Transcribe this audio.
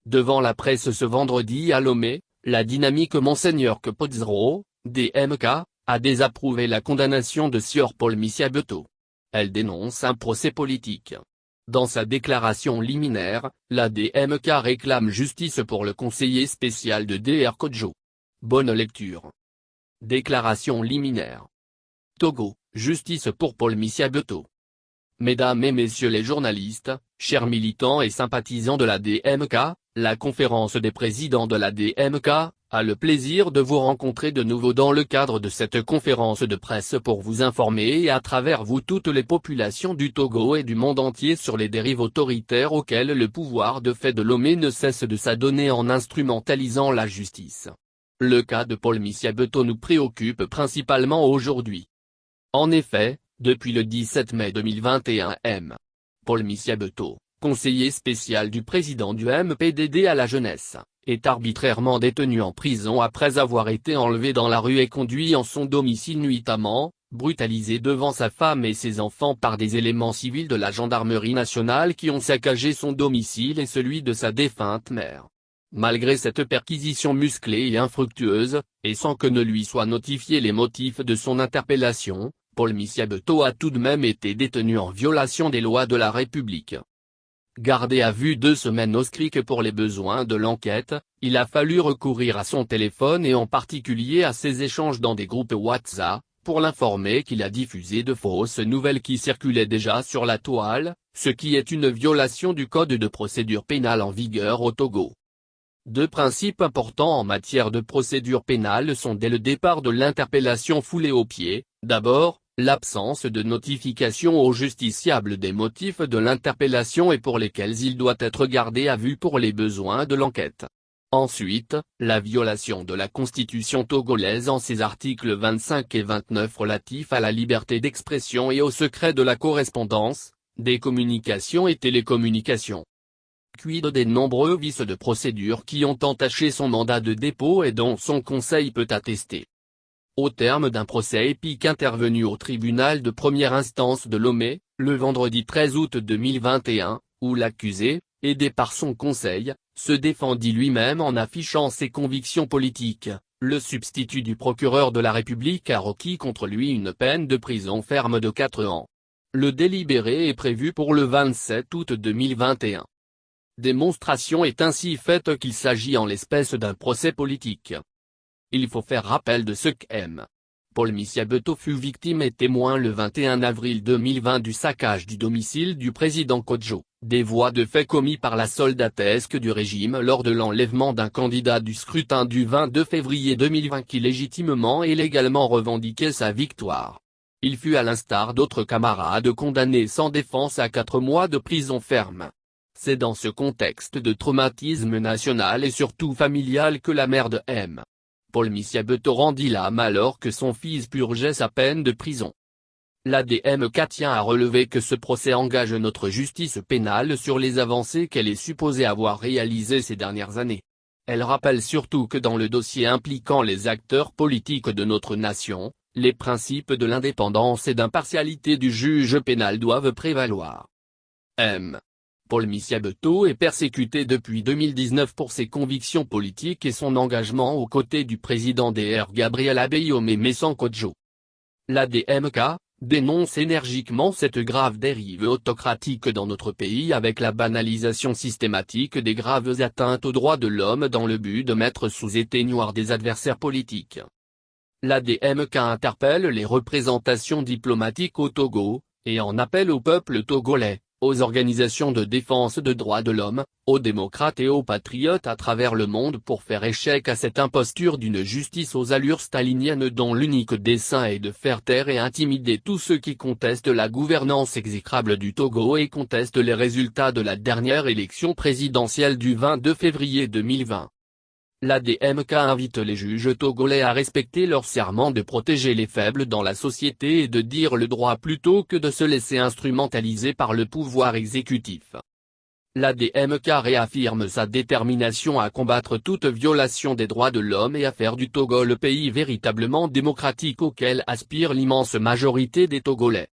Devant la presse ce vendredi à Lomé, la dynamique Monseigneur Kpodzro, DMK, a désapprouvé la condamnation de Sieur Paul Missiabeto. Elle dénonce un procès politique. Dans sa déclaration liminaire, la DMK réclame justice pour le conseiller spécial de Dr Kodjo. Bonne lecture. Déclaration liminaire. Togo, justice pour Paul Missiabeto. Mesdames et messieurs les journalistes, chers militants et sympathisants de la DMK, la conférence des présidents de la DMK a le plaisir de vous rencontrer de nouveau dans le cadre de cette conférence de presse pour vous informer et à travers vous toutes les populations du Togo et du monde entier sur les dérives autoritaires auxquelles le pouvoir de fait de Lomé ne cesse de s'adonner en instrumentalisant la justice. Le cas de Paul Missiabeto nous préoccupe principalement aujourd'hui. En effet, depuis le 17 mai 2021 Paul Missiabeto, conseiller spécial du président du MPDD à la jeunesse, est arbitrairement détenu en prison après avoir été enlevé dans la rue et conduit en son domicile nuitamment, brutalisé devant sa femme et ses enfants par des éléments civils de la gendarmerie nationale qui ont saccagé son domicile et celui de sa défunte mère. Malgré cette perquisition musclée et infructueuse, et sans que ne lui soient notifiés les motifs de son interpellation, Paul Missiabeto a tout de même été détenu en violation des lois de la République. Gardé à vue 2 semaines au SCRIC pour les besoins de l'enquête, il a fallu recourir à son téléphone et en particulier à ses échanges dans des groupes WhatsApp, pour l'informer qu'il a diffusé de fausses nouvelles qui circulaient déjà sur la toile, ce qui est une violation du code de procédure pénale en vigueur au Togo. 2 principes importants en matière de procédure pénale sont dès le départ de l'interpellation foulée aux pieds, d'abord, l'absence de notification au justiciable des motifs de l'interpellation et pour lesquels il doit être gardé à vue pour les besoins de l'enquête. Ensuite, la violation de la Constitution togolaise en ses articles 25 et 29 relatifs à la liberté d'expression et au secret de la correspondance, des communications et télécommunications. Quid des nombreux vices de procédure qui ont entaché son mandat de dépôt et dont son conseil peut attester. Au terme d'un procès épique intervenu au tribunal de première instance de Lomé, le vendredi 13 août 2021, où l'accusé, aidé par son conseil, se défendit lui-même en affichant ses convictions politiques, le substitut du procureur de la République a requis contre lui une peine de prison ferme de 4 ans. Le délibéré est prévu pour le 27 août 2021. Démonstration est ainsi faite qu'il s'agit en l'espèce d'un procès politique. Il faut faire rappel de ce Paul Missiabeto fut victime et témoin le 21 avril 2020 du saccage du domicile du président Kodjo, des voies de fait commis par la soldatesque du régime lors de l'enlèvement d'un candidat du scrutin du 22 février 2020 qui légitimement et légalement revendiquait sa victoire. Il fut à l'instar d'autres camarades condamnés sans défense à 4 mois de prison ferme. C'est dans ce contexte de traumatisme national et surtout familial que la mère de Paul Missiabeto rendit l'âme alors que son fils purgeait sa peine de prison. La DMK tient à relever que ce procès engage notre justice pénale sur les avancées qu'elle est supposée avoir réalisées ces dernières années. Elle rappelle surtout que dans le dossier impliquant les acteurs politiques de notre nation, les principes de l'indépendance et d'impartialité du juge pénal doivent prévaloir. Paul Missiabeto est persécuté depuis 2019 pour ses convictions politiques et son engagement aux côtés du président Dr Gabriel Abeyome Messan Kodjo. La DMK dénonce énergiquement cette grave dérive autocratique dans notre pays avec la banalisation systématique des graves atteintes aux droits de l'homme dans le but de mettre sous éteignoir des adversaires politiques. La DMK interpelle les représentations diplomatiques au Togo, et en appelle au peuple togolais, aux organisations de défense de droits de l'homme, aux démocrates et aux patriotes à travers le monde pour faire échec à cette imposture d'une justice aux allures staliniennes dont l'unique dessein est de faire taire et intimider tous ceux qui contestent la gouvernance exécrable du Togo et contestent les résultats de la dernière élection présidentielle du 22 février 2020. La DMK invite les juges togolais à respecter leur serment de protéger les faibles dans la société et de dire le droit plutôt que de se laisser instrumentaliser par le pouvoir exécutif. La DMK réaffirme sa détermination à combattre toute violation des droits de l'homme et à faire du Togo le pays véritablement démocratique auquel aspire l'immense majorité des Togolais.